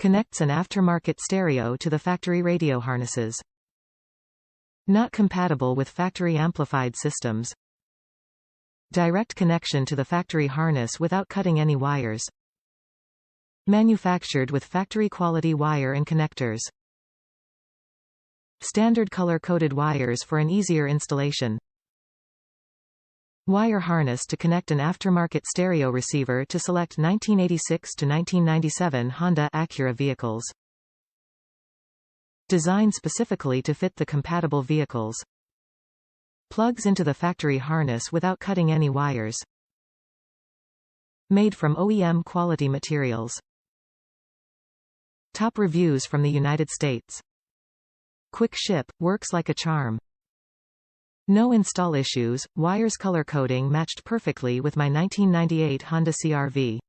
Connects an aftermarket stereo to the factory radio harnesses. Not compatible with factory amplified systems. Direct connection to the factory harness without cutting any wires. Manufactured with factory quality wire and connectors. Standard color-coded wires for an easier installation. Wire harness to connect an aftermarket stereo receiver to select 1986 to 1997 Honda Acura vehicles. Designed specifically to fit the compatible vehicles. Plugs into the factory harness without cutting any wires. Made from OEM quality materials. Top reviews from the United States. Quick ship, works like a charm. No install issues, wires color coding matched perfectly with my 1998 Honda CRV.